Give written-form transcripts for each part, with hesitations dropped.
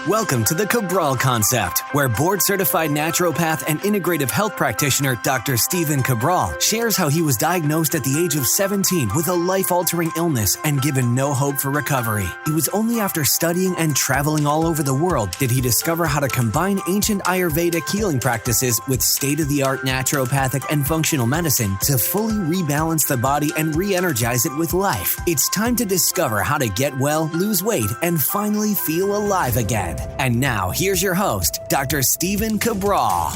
Welcome to the Cabral Concept, where board-certified naturopath and integrative health practitioner Dr. Stephen Cabral shares how he was diagnosed at the age of 17 with a life-altering illness and given no hope for recovery. It was only after studying and traveling all over the world did he discover how to combine ancient Ayurvedic healing practices with state-of-the-art naturopathic and functional medicine to fully rebalance the body and re-energize it with life. It's time to discover how to get well, lose weight, and finally feel alive again. And now, here's your host, Dr. Stephen Cabral.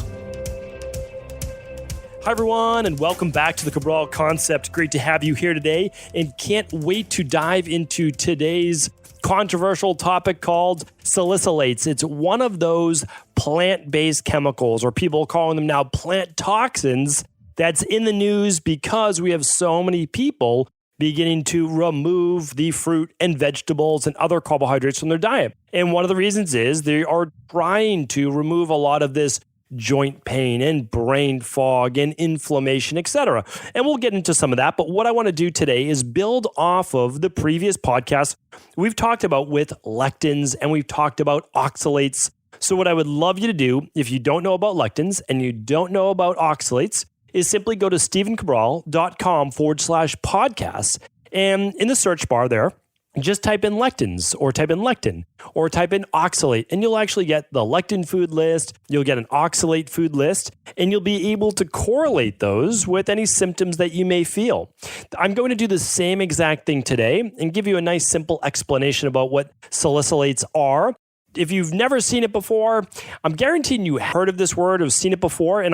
Hi, everyone, and welcome back to the Cabral Concept. Great to have you here today, and can't wait to dive into today's controversial topic called salicylates. It's one of those plant-based chemicals, or people calling them now plant toxins, that's in the news because we have so many people beginning to remove the fruit and vegetables and other carbohydrates from their diet. And one of the reasons is they are trying to remove a lot of this joint pain and brain fog and inflammation, etc. And we'll get into some of that. But what I want to do today is build off of the previous podcast we've talked about with lectins and we've talked about oxalates. So what I would love you to do, if you don't know about lectins and you don't know about oxalates, is simply go to stephencabral.com/podcasts. And in the search bar there, just type in lectins or type in lectin or type in oxalate, and you'll actually get the lectin food list. You'll get an oxalate food list, and you'll be able to correlate those with any symptoms that you may feel. I'm going to do the same exact thing today and give you a nice simple explanation about what salicylates are. If you've never seen it before, I'm guaranteeing you heard of this word or seen it before, and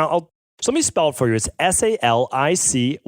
so let me spell it for you. It's Salicylates.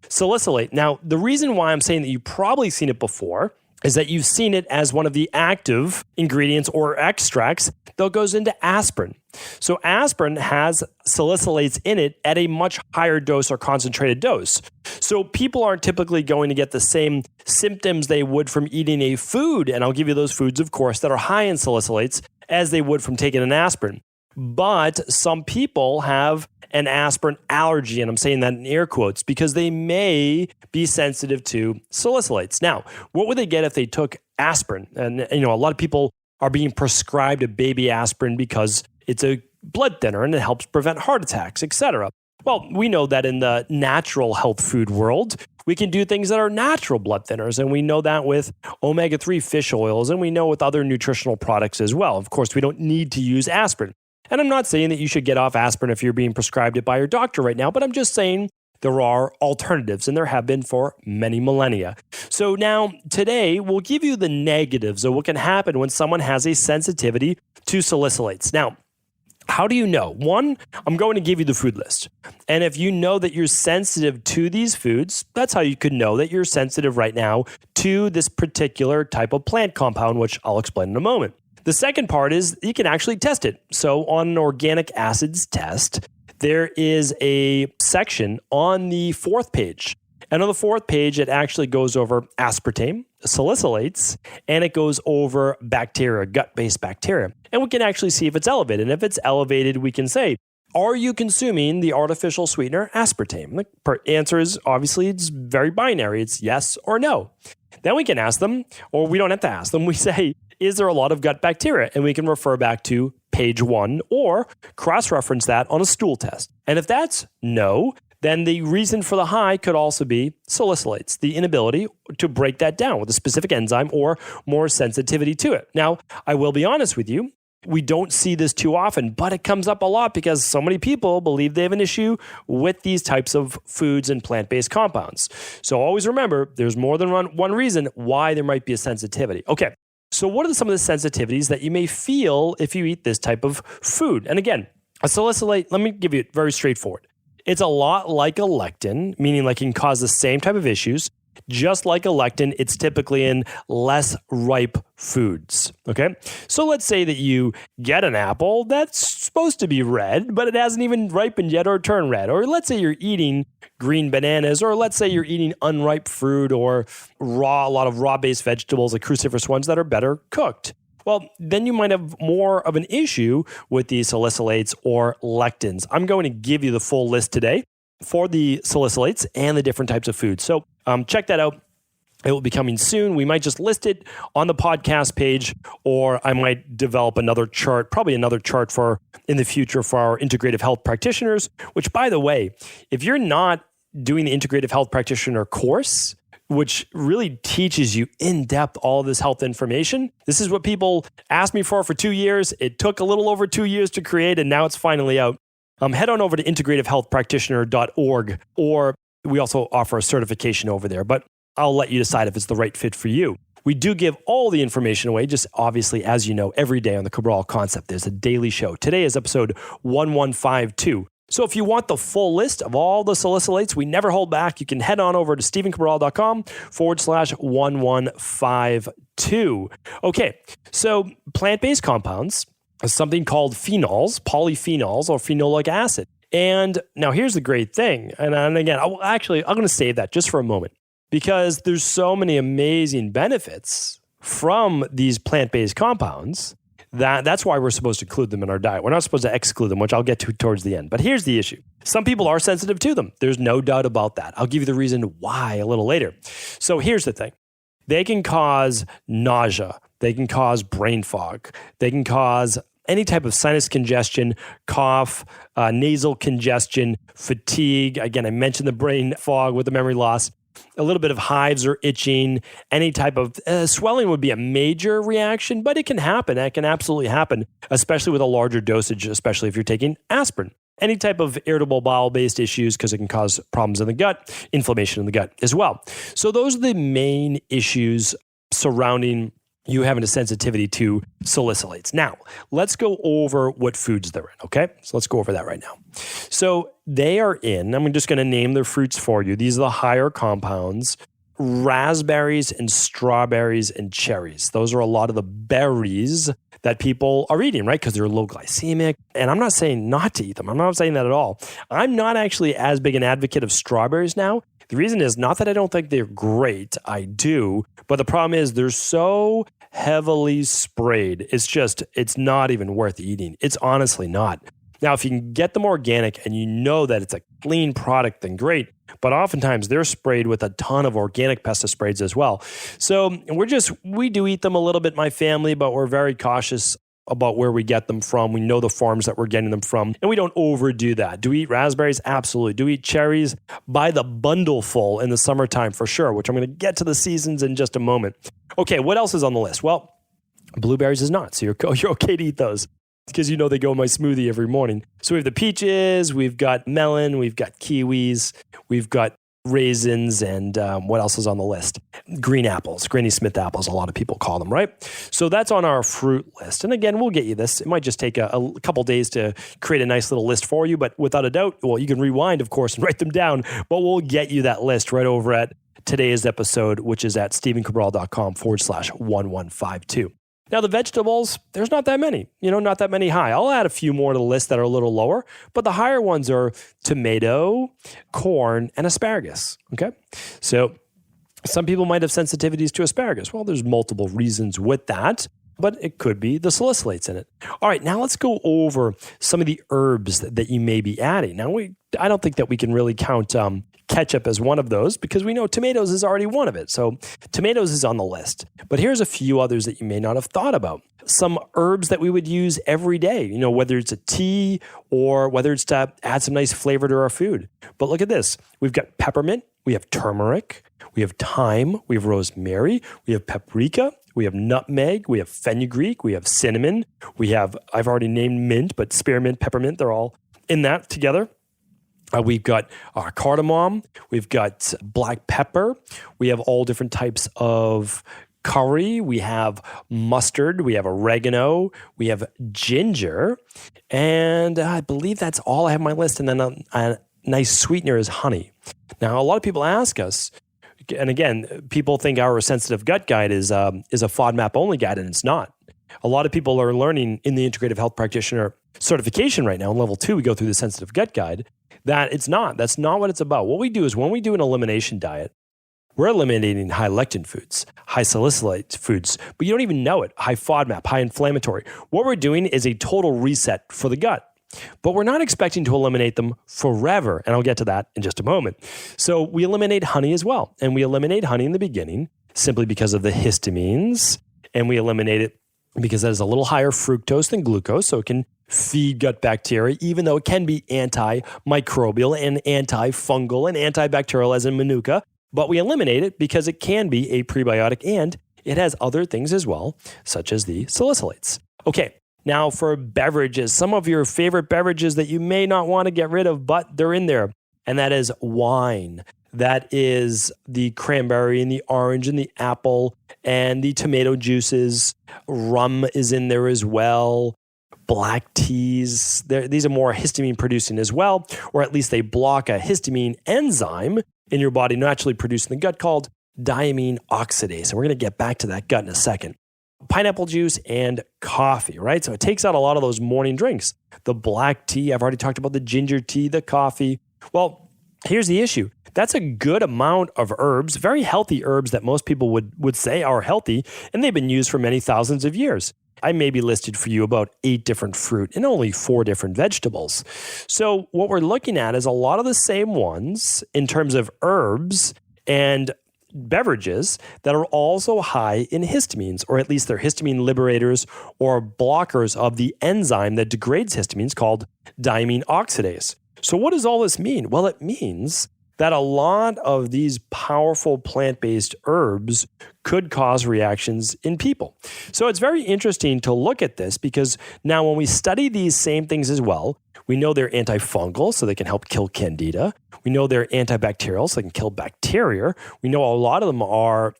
Salicylate. Now, the reason why I'm saying that you've probably seen it before is that you've seen it as one of the active ingredients or extracts that goes into aspirin. So aspirin has salicylates in it at a much higher dose or concentrated dose. So people aren't typically going to get the same symptoms they would from eating a food, and I'll give you those foods, of course, that are high in salicylates as they would from taking an aspirin. But some people have an aspirin allergy, and I'm saying that in air quotes, because they may be sensitive to salicylates. Now, what would they get if they took aspirin? And, a lot of people are being prescribed a baby aspirin because it's a blood thinner and it helps prevent heart attacks, etc. Well, we know that in the natural health food world, we can do things that are natural blood thinners, and we know that with omega-3 fish oils, and we know with other nutritional products as well. Of course, we don't need to use aspirin. And I'm not saying that you should get off aspirin if you're being prescribed it by your doctor right now, but I'm just saying there are alternatives, and there have been for many millennia. So now, today, we'll give you the negatives of what can happen when someone has a sensitivity to salicylates. Now, how do you know? One, I'm going to give you the food list. And if you know that you're sensitive to these foods, that's how you could know that you're sensitive right now to this particular type of plant compound, which I'll explain in a moment. The second part is you can actually test it. So on an organic acids test, there is a section on the fourth page. And on the fourth page, it actually goes over aspartame, salicylates, and it goes over bacteria, gut-based bacteria. And we can actually see if it's elevated. And if it's elevated, we can say, are you consuming the artificial sweetener aspartame? The answer is obviously it's very binary. It's yes or no. Then we can ask them, or we don't have to ask them. We say, is there a lot of gut bacteria? And we can refer back to page 1 or cross-reference that on a stool test. And if that's no, then the reason for the high could also be salicylates, the inability to break that down with a specific enzyme or more sensitivity to it. Now, I will be honest with you, we don't see this too often, but it comes up a lot because so many people believe they have an issue with these types of foods and plant-based compounds. So always remember, there's more than one reason why there might be a sensitivity. Okay, so what are some of the sensitivities that you may feel if you eat this type of food? And again, a salicylate, let me give you it very straightforward. It's a lot like a lectin, meaning like it can cause the same type of issues. Just like a lectin, it's typically in less ripe foods, okay? So let's say that you get an apple that's supposed to be red, but it hasn't even ripened yet or turned red. Or let's say you're eating green bananas, or let's say you're eating unripe fruit or a lot of raw-based vegetables, like cruciferous ones that are better cooked. Well, then you might have more of an issue with the salicylates or lectins. I'm going to give you the full list today for the salicylates and the different types of foods. So check that out. It will be coming soon. We might just list it on the podcast page, or I might develop another chart, probably another chart for in the future for our integrative health practitioners, which, by the way, if you're not doing the integrative health practitioner course, which really teaches you in depth all of this health information. This is what people asked me for 2 years. It took a little over 2 years to create, and now it's finally out. Head on over to integrativehealthpractitioner.org, or we also offer a certification over there, but I'll let you decide if it's the right fit for you. We do give all the information away, just obviously, as you know, every day on the Cabral Concept. There's a daily show. Today is episode 1152. So if you want the full list of all the salicylates, we never hold back. You can head on over to stephencabral.com/1152. Okay, so plant-based compounds is something called phenols, polyphenols, or phenolic acid. And now here's the great thing. And again, I'm going to save that just for a moment, because there's so many amazing benefits from these plant-based compounds that's why we're supposed to include them in our diet. We're not supposed to exclude them, which I'll get to towards the end. But here's the issue. Some people are sensitive to them. There's no doubt about that. I'll give you the reason why a little later. So here's the thing. They can cause nausea. They can cause brain fog. They can cause any type of sinus congestion, cough, nasal congestion, fatigue. Again, I mentioned the brain fog with the memory loss. A little bit of hives or itching, any type of swelling would be a major reaction, but it can happen. It can absolutely happen, especially with a larger dosage, especially if you're taking aspirin. Any type of irritable bowel-based issues, because it can cause problems in the gut, inflammation in the gut as well. So those are the main issues surrounding you having a sensitivity to salicylates. Now, let's go over what foods they're in, okay? So let's go over that right now. So they are in, I'm just going to name their fruits for you. These are the higher compounds: raspberries and strawberries and cherries. Those are a lot of the berries that people are eating, right? Because they're low glycemic. And I'm not saying not to eat them. I'm not saying that at all. I'm not actually as big an advocate of strawberries now. The reason is not that I don't think they're great. I do. But the problem is they're so heavily sprayed. It's not even worth eating. It's honestly not. Now, if you can get them organic and you know that it's a clean product, then great. But oftentimes they're sprayed with a ton of organic pesticides as well. So we do eat them a little bit, my family, but we're very cautious about where we get them from. We know the farms that we're getting them from, and we don't overdo that. Do we eat raspberries? Absolutely. Do we eat cherries? By the bundleful in the summertime for sure, which I'm going to get to the seasons in just a moment. Okay, what else is on the list? Well, blueberries is not, so you're okay to eat those, because you know they go in my smoothie every morning. So we have the peaches, we've got melon, we've got kiwis, we've got raisins, and what else is on the list? Green apples, Granny Smith apples, a lot of people call them, right? So that's on our fruit list. And again, we'll get you this. It might just take a couple days to create a nice little list for you, but without a doubt, well, you can rewind, of course, and write them down, but we'll get you that list right over at today's episode, which is at stephencabral.com/1152. Now, the vegetables, there's not that many, not that many high. I'll add a few more to the list that are a little lower, but the higher ones are tomato, corn, and asparagus, okay? So some people might have sensitivities to asparagus. Well, there's multiple reasons with that, but it could be the salicylates in it. All right, now let's go over some of the herbs that you may be adding. Now, I don't think that we can really count ketchup as one of those, because we know tomatoes is already one of it. So tomatoes is on the list. But here's a few others that you may not have thought about. Some herbs that we would use every day, whether it's a tea or whether it's to add some nice flavor to our food. But look at this. We've got peppermint, we have turmeric, we have thyme, we have rosemary, we have paprika, we have nutmeg, we have fenugreek, we have cinnamon, I've already named mint, but spearmint, peppermint, they're all in that together. We've got cardamom, we've got black pepper, we have all different types of curry, we have mustard, we have oregano, we have ginger, and I believe that's all I have on my list. And then a nice sweetener is honey. Now, a lot of people ask us, and again, people think our sensitive gut guide is a FODMAP only guide, and it's not. A lot of people are learning in the integrative health practitioner certification right now. In level 2, we go through the sensitive gut guide. That's not what it's about. What we do is when we do an elimination diet, we're eliminating high lectin foods, high salicylate foods, but you don't even know it. High FODMAP, high inflammatory. What we're doing is a total reset for the gut. but we're not expecting to eliminate them forever. And I'll get to that in just a moment. So we eliminate honey as well. And we eliminate honey in the beginning simply because of the histamines. And we eliminate it because that is a little higher fructose than glucose. So it can feed gut bacteria, even though it can be antimicrobial and antifungal and antibacterial as in Manuka. But we eliminate it because it can be a prebiotic and it has other things as well, such as the salicylates. Okay, now for beverages, some of your favorite beverages that you may not want to get rid of, but they're in there. And that is wine. That is the cranberry and the orange and the apple and the tomato juices. Rum is in there as well. Black teas, these are more histamine producing as well, or at least they block a histamine enzyme in your body naturally produced in the gut called diamine oxidase. And we're going to get back to that gut in a second. Pineapple juice and coffee, right? So it takes out a lot of those morning drinks. The black tea, I've already talked about the ginger tea, the coffee. Well, here's the issue. That's a good amount of herbs, very healthy herbs that most people would say are healthy, and they've been used for many thousands of years. I maybe listed for you about 8 different fruit and only 4 different vegetables. So what we're looking at is a lot of the same ones in terms of herbs and beverages that are also high in histamines, or at least they're histamine liberators or blockers of the enzyme that degrades histamines called diamine oxidase. So what does all this mean? Well, it means that a lot of these powerful plant-based herbs could cause reactions in people. So it's very interesting to look at this because now when we study these same things as well, we know they're antifungal, so they can help kill candida. We know they're antibacterial, so they can kill bacteria. We know a lot of them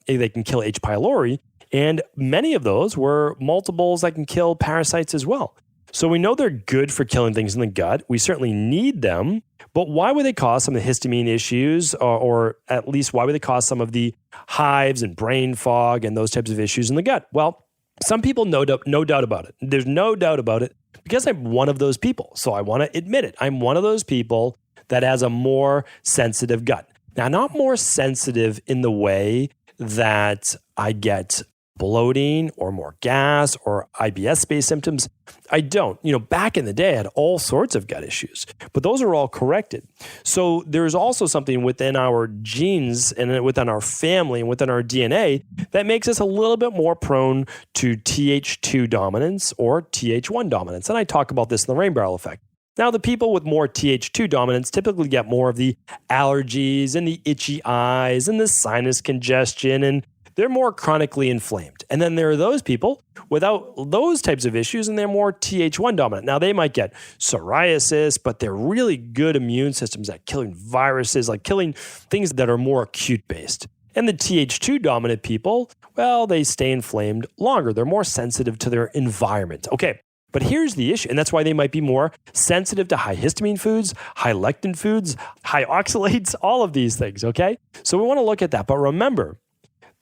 they can kill H. pylori, and many of those were multiples that can kill parasites as well. So we know they're good for killing things in the gut. We certainly need them, but why would they cause some of the histamine issues, or at least why would they cause some of the hives and brain fog and those types of issues in the gut? Well, some people no doubt about it. There's no doubt about it because I'm one of those people. So I want to admit it. I'm one of those people that has a more sensitive gut. Now, not more sensitive in the way that I get bloating or more gas or IBS-based symptoms. I don't. Back in the day, I had all sorts of gut issues, but those are all corrected. So there's also something within our genes and within our family and within our DNA that makes us a little bit more prone to Th2 dominance or Th1 dominance. And I talk about this in the rain barrel effect. Now, the people with more Th2 dominance typically get more of the allergies and the itchy eyes and the sinus congestion, and they're more chronically inflamed. And then there are those people without those types of issues, and they're more Th1 dominant. Now, they might get psoriasis, but they're really good immune systems at killing viruses, like killing things that are more acute-based. And the Th2 dominant people, well, they stay inflamed longer. They're more sensitive to their environment. Okay, but here's the issue, and that's why they might be more sensitive to high histamine foods, high lectin foods, high oxalates, all of these things, okay? So we want to look at that. But remember,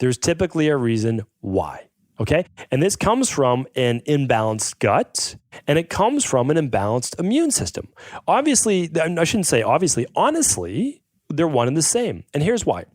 there's typically a reason why, okay? And this comes from an imbalanced gut, and it comes from an imbalanced immune system. Obviously, I shouldn't say obviously, honestly, they're one and the same. And here's why.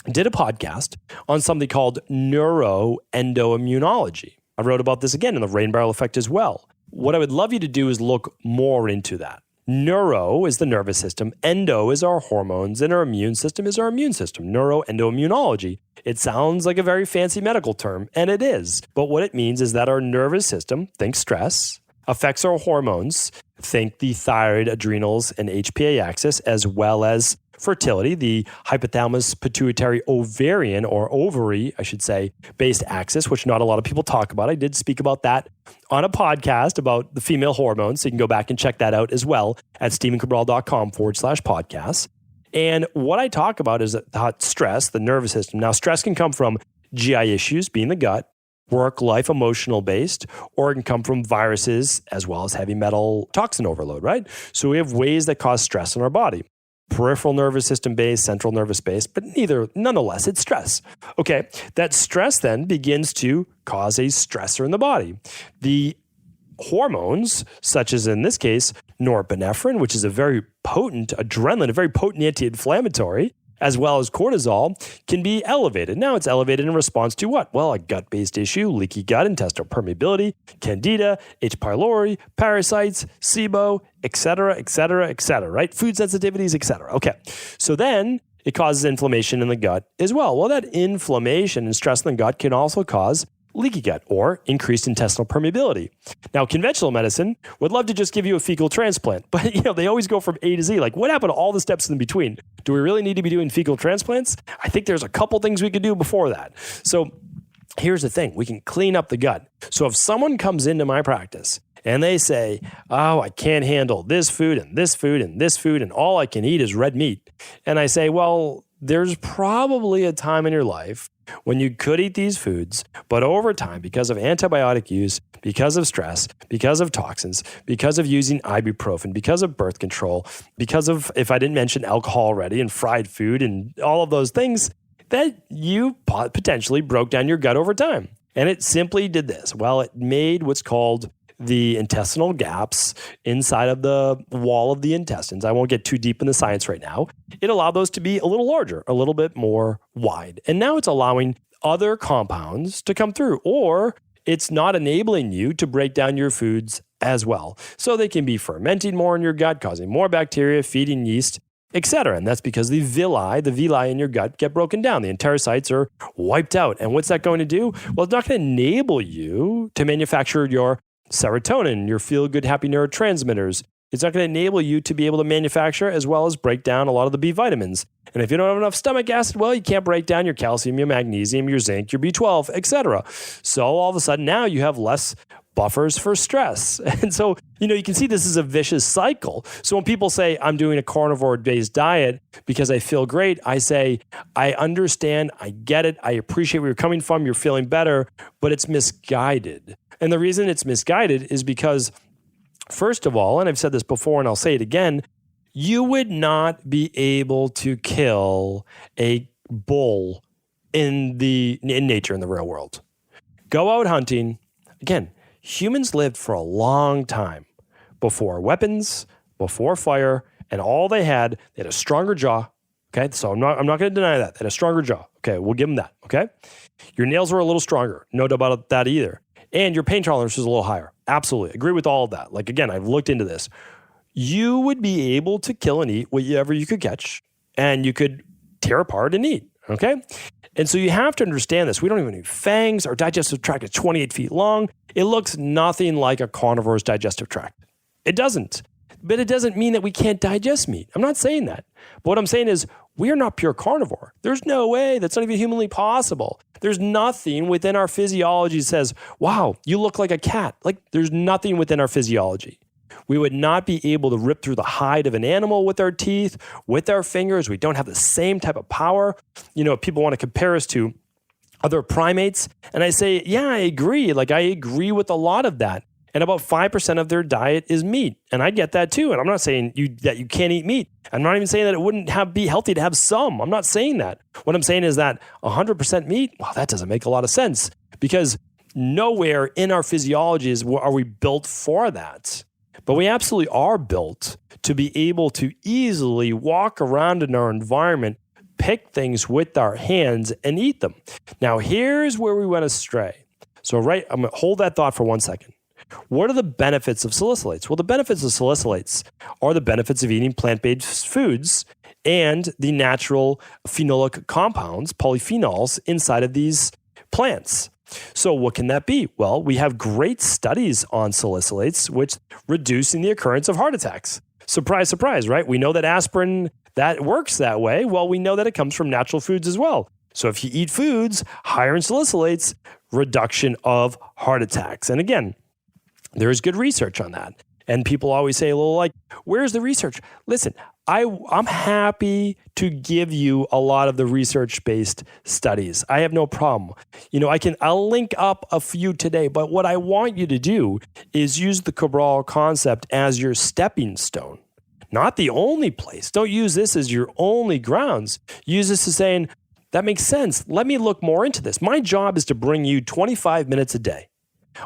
I did a podcast on something called neuroendoimmunology. I wrote about this again in the Rain Barrel Effect as well. What I would love you to do is look more into that. Neuro is the nervous system, endo is our hormones, and our immune system is our immune system, neuroendoimmunology. It sounds like a very fancy medical term, and it is. But what it means is that our nervous system, think stress, affects our hormones, think the thyroid, adrenals, and HPA axis, as well as fertility, the hypothalamus, pituitary, ovarian, or ovary, I should say, based axis, which not a lot of people talk about. I did speak about that on a podcast about the female hormones, so you can go back and check that out as well at stephencabral.com/podcast. And what I talk about is that stress, the nervous system. Now, stress can come from GI issues, being the gut, work, life, emotional based, or it can come from viruses as well as heavy metal toxin overload, right? So we have ways that cause stress in our body. Peripheral nervous system based, central nervous based, but nonetheless, it's stress. Okay, that stress then begins to cause a stressor in the body. The hormones, such as in this case, norepinephrine, which is a very potent adrenaline, a very potent anti-inflammatory, as well as cortisol, can be elevated. Now it's elevated in response to what? Well, a gut-based issue, leaky gut, intestinal permeability, candida, H. pylori, parasites, SIBO, et cetera, right? Food sensitivities, et cetera. Okay, so then it causes inflammation in the gut as well. Well, that inflammation and stress in the gut can also cause leaky gut or increased intestinal permeability. Now, conventional medicine would love to just give you a fecal transplant, but they always go from A to Z. Like, what happened to all the steps in between? Do we really need to be doing fecal transplants? I think there's a couple things we could do before that. So here's the thing. We can clean up the gut. So if someone comes into my practice and they say, oh, I can't handle this food and this food and this food, and all I can eat is red meat. And I say, well, there's probably a time in your life when you could eat these foods, but over time, because of antibiotic use, because of stress, because of toxins, because of using ibuprofen, because of birth control, because of, if I didn't mention alcohol already, and fried food and all of those things, that you potentially broke down your gut over time. And it simply did this. Well, it made what's called the intestinal gaps inside of the wall of the intestines. I won't get too deep in the science right now. It allowed those to be a little larger, a little bit more wide. And now it's allowing other compounds to come through, or it's not enabling you to break down your foods as well. So they can be fermenting more in your gut, causing more bacteria, feeding yeast, etc. And that's because the villi in your gut get broken down. The enterocytes are wiped out. And what's that going to do? Well, it's not going to enable you to manufacture your serotonin, your feel-good, happy neurotransmitters. It's not going to enable you to be able to manufacture as well as break down a lot of the B vitamins. And if you don't have enough stomach acid, well, you can't break down your calcium, your magnesium, your zinc, your B12, etc. So all of a sudden now you have less buffers for stress. And so, you can see this is a vicious cycle. So when people say, I'm doing a carnivore-based diet because I feel great, I say, I understand, I get it, I appreciate where you're coming from, you're feeling better, but it's misguided. And the reason it's misguided is because, first of all, and I've said this before and I'll say it again, you would not be able to kill a bull in nature, in the real world. Go out hunting. Again, humans lived for a long time before weapons, before fire, and all they had a stronger jaw. Okay, so I'm not going to deny that. They had a stronger jaw. Okay, we'll give them that. Okay, your nails were a little stronger. No doubt about that either. And your pain tolerance is a little higher. Absolutely. Agree with all of that. Like, again, I've looked into this. You would be able to kill and eat whatever you could catch, and you could tear apart and eat. Okay? And so you have to understand this. We don't even need fangs. Our digestive tract is 28 feet long. It looks nothing like a carnivore's digestive tract. It doesn't. But it doesn't mean that we can't digest meat. I'm not saying that. But what I'm saying is we are not pure carnivore. There's no way. That's not even humanly possible. There's nothing within our physiology that says, wow, you look like a cat. Like, there's nothing within our physiology. We would not be able to rip through the hide of an animal with our teeth, with our fingers. We don't have the same type of power. People want to compare us to other primates. And I say, yeah, I agree. Like, I agree with a lot of that. And about 5% of their diet is meat. And I get that too. And I'm not saying that you can't eat meat. I'm not even saying that it wouldn't be healthy to have some. I'm not saying that. What I'm saying is that 100% meat, well, that doesn't make a lot of sense, because nowhere in our physiology are we built for that. But we absolutely are built to be able to easily walk around in our environment, pick things with our hands, and eat them. Now, here's where we went astray. So I'm going to hold that thought for 1 second. What are the benefits of salicylates? Well, the benefits of salicylates are the benefits of eating plant-based foods and the natural phenolic compounds, polyphenols, inside of these plants. So what can that be? Well, we have great studies on salicylates, which reducing the occurrence of heart attacks. Surprise, surprise, right? We know that aspirin, that works that way. Well, we know that it comes from natural foods as well. So if you eat foods higher in salicylates, reduction of heart attacks. And again, there's good research on that. And people always say, well, like, where's the research? Listen, I'm happy to give you a lot of the research-based studies. I have no problem. I'll link up a few today, but what I want you to do is use the Cabral concept as your stepping stone, not the only place. Don't use this as your only grounds. Use this as saying, that makes sense. Let me look more into this. My job is to bring you 25 minutes a day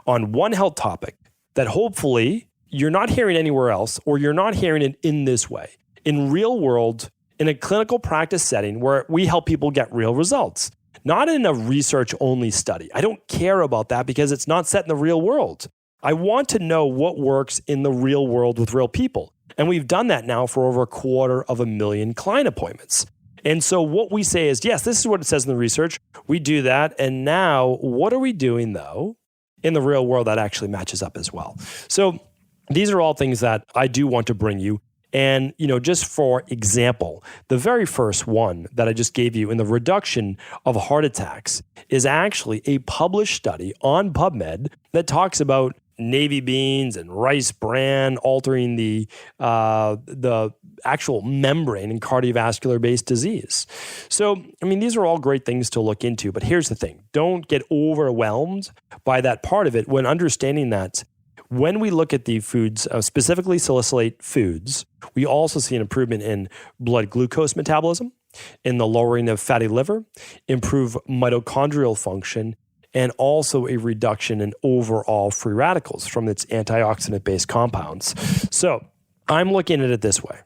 on one health topic that hopefully you're not hearing anywhere else, or you're not hearing it in this way. In real world, in a clinical practice setting where we help people get real results, not in a research-only study. I don't care about that because it's not set in the real world. I want to know what works in the real world with real people. And we've done that now for over 250,000 client appointments. And so what we say is, yes, this is what it says in the research. We do that. And now what are we doing, though, in the real world that actually matches up as well? So these are all things that I do want to bring you. And, just for example, the very first one that I just gave you in the reduction of heart attacks is actually a published study on PubMed that talks about navy beans and rice bran altering the actual membrane in cardiovascular-based disease. So, these are all great things to look into, but here's the thing. Don't get overwhelmed by that part of it when understanding that when we look at the foods, specifically salicylate foods, we also see an improvement in blood glucose metabolism, in the lowering of fatty liver, improve mitochondrial function, and also a reduction in overall free radicals from its antioxidant-based compounds. So I'm looking at it this way.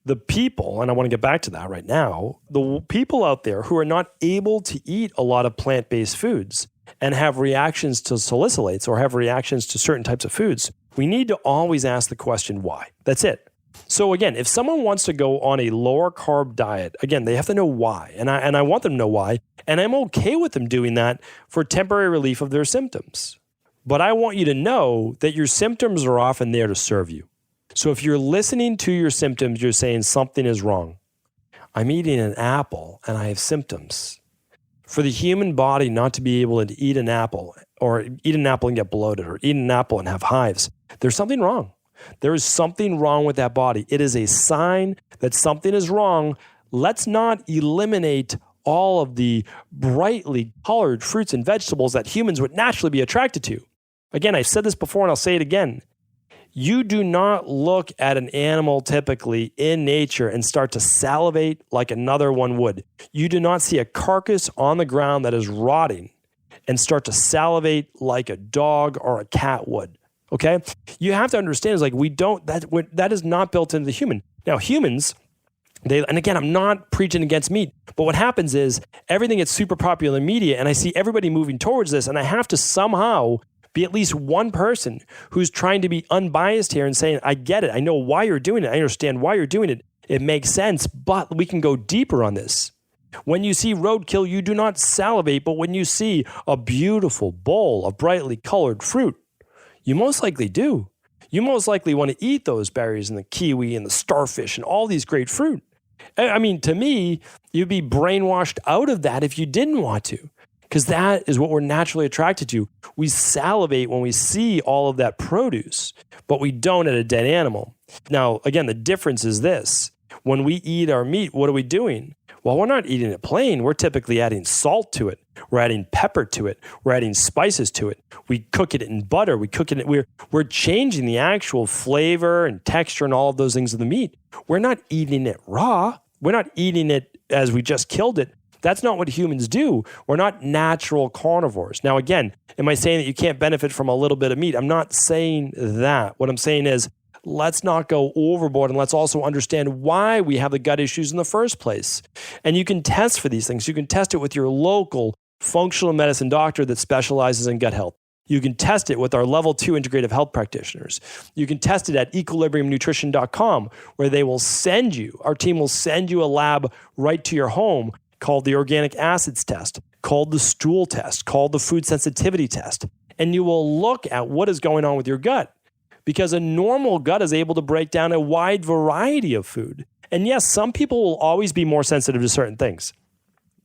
The people, and I want to get back to that right now, the people out there who are not able to eat a lot of plant-based foods and have reactions to salicylates or have reactions to certain types of foods, we need to always ask the question, why? That's it. So again, if someone wants to go on a lower carb diet, again, they have to know why. And I want them to know why. And I'm okay with them doing that for temporary relief of their symptoms. But I want you to know that your symptoms are often there to serve you. So if you're listening to your symptoms, you're saying something is wrong. I'm eating an apple and I have symptoms. For the human body not to be able to eat an apple or eat an apple and get bloated or eat an apple and have hives, there's something wrong. There is something wrong with that body. It is a sign that something is wrong. Let's not eliminate all of the brightly colored fruits and vegetables that humans would naturally be attracted to. Again, I've said this before and I'll say it again. You do not look at an animal typically in nature and start to salivate like another one would. You do not see a carcass on the ground that is rotting and start to salivate like a dog or a cat would. Okay? You have to understand is like that is not built into the human. Now humans, and again, I'm not preaching against meat, but what happens is everything gets super popular in media and I see everybody moving towards this and I have to somehow be at least one person who's trying to be unbiased here and saying, I get it. I know why you're doing it. I understand why you're doing it. It makes sense, but we can go deeper on this. When you see roadkill, you do not salivate, but when you see a beautiful bowl of brightly colored fruit, you most likely do. You most likely want to eat those berries and the kiwi and the starfish and all these great fruit. To me, you'd be brainwashed out of that if you didn't want to. Because that is what we're naturally attracted to. We salivate when we see all of that produce, but we don't at a dead animal. Now, again, the difference is this. When we eat our meat, what are we doing? Well, we're not eating it plain. We're typically adding salt to it. We're adding pepper to it. We're adding spices to it. We cook it in butter. We're changing the actual flavor and texture and all of those things of the meat. We're not eating it raw. We're not eating it as we just killed it. That's not what humans do. We're not natural carnivores. Now, again, am I saying that you can't benefit from a little bit of meat? I'm not saying that. What I'm saying is let's not go overboard and let's also understand why we have the gut issues in the first place. And you can test for these things. You can test it with your local functional medicine doctor that specializes in gut health. You can test it with our level 2 integrative health practitioners. You can test it at equilibriumnutrition.com where our team will send you a lab right to your home called the organic acids test, called the stool test, called the food sensitivity test. And you will look at what is going on with your gut because a normal gut is able to break down a wide variety of food. And yes, some people will always be more sensitive to certain things.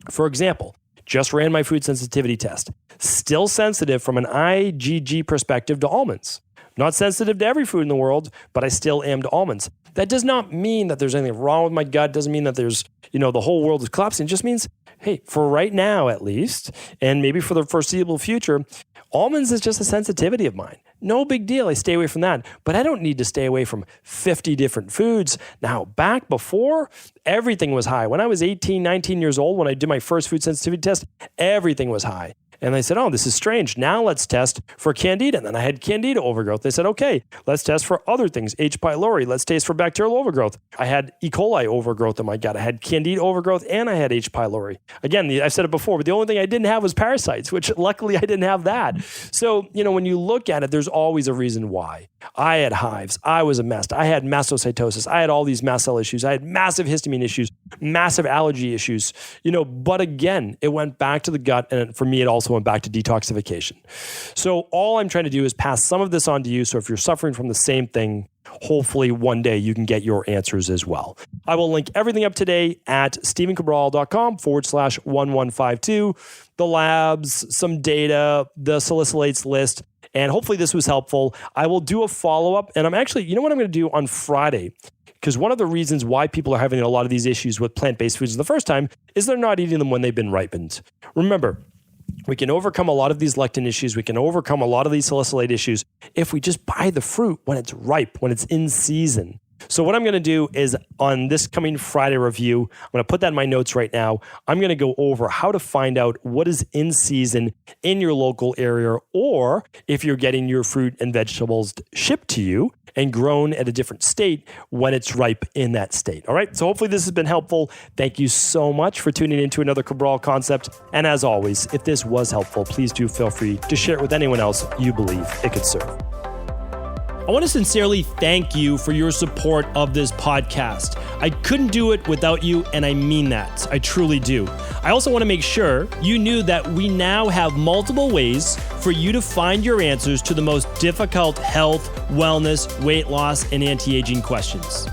For example, just ran my food sensitivity test. Still sensitive from an IgG perspective to almonds. Not sensitive to every food in the world, but I still am to almonds. That does not mean that there's anything wrong with my gut. Doesn't mean that there's, the whole world is collapsing. It just means, hey, for right now at least, and maybe for the foreseeable future, almonds is just a sensitivity of mine. No big deal. I stay away from that. But I don't need to stay away from 50 different foods. Now, back before, everything was high. When I was 18, 19 years old, when I did my first food sensitivity test, everything was high. And they said, oh, this is strange. Now let's test for Candida. And then I had Candida overgrowth. They said, okay, let's test for other things. H. pylori. Let's test for bacterial overgrowth. I had E. coli overgrowth in my gut. I had Candida overgrowth and I had H. pylori. Again, I've said it before, but the only thing I didn't have was parasites, which luckily I didn't have that. So, when you look at it, there's always a reason why. I had hives. I was a mess. I had mastocytosis. I had all these mast cell issues. I had massive histamine issues, massive allergy issues, but again, it went back to the gut. And for me, it also went back to detoxification. So all I'm trying to do is pass some of this on to you. So if you're suffering from the same thing, hopefully one day you can get your answers as well. I will link everything up today at stephencabral.com/1152, the labs, some data, the salicylates list, and hopefully this was helpful. I will do a follow-up, and I'm actually, what I'm going to do on Friday, because one of the reasons why people are having a lot of these issues with plant-based foods the first time is they're not eating them when they've been ripened. Remember, we can overcome a lot of these lectin issues. We can overcome a lot of these salicylate issues if we just buy the fruit when it's ripe, when it's in season. So what I'm going to do is on this coming Friday review, I'm going to put that in my notes right now. I'm going to go over how to find out what is in season in your local area, or if you're getting your fruit and vegetables shipped to you and grown at a different state when it's ripe in that state. All right. So hopefully this has been helpful. Thank you so much for tuning into another Cabral Concept. And as always, if this was helpful, please do feel free to share it with anyone else you believe it could serve. I want to sincerely thank you for your support of this podcast. I couldn't do it without you, and I mean that. I truly do. I also want to make sure you knew that we now have multiple ways for you to find your answers to the most difficult health, wellness, weight loss, and anti-aging questions.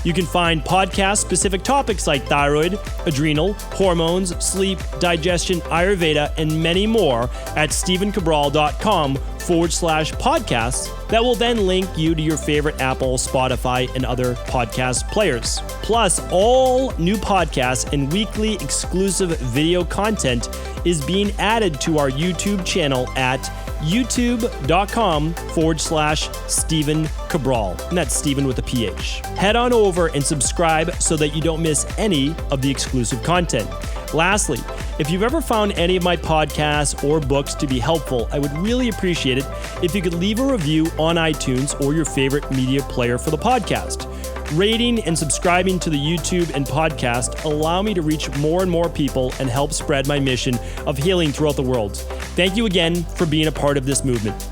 You can find podcast-specific topics like thyroid, adrenal, hormones, sleep, digestion, Ayurveda, and many more at stephencabral.com/podcasts that will then link you to your favorite Apple, Spotify, and other podcast players. Plus, all new podcasts and weekly exclusive video content is being added to our YouTube channel at youtube.com/Stephen Cabral. And that's Stephen with a PH. Head on over and subscribe so that you don't miss any of the exclusive content. Lastly, if you've ever found any of my podcasts or books to be helpful, I would really appreciate it if you could leave a review on iTunes or your favorite media player for the podcast. Rating and subscribing to the YouTube and podcast allow me to reach more and more people and help spread my mission of healing throughout the world. Thank you again for being a part of this movement.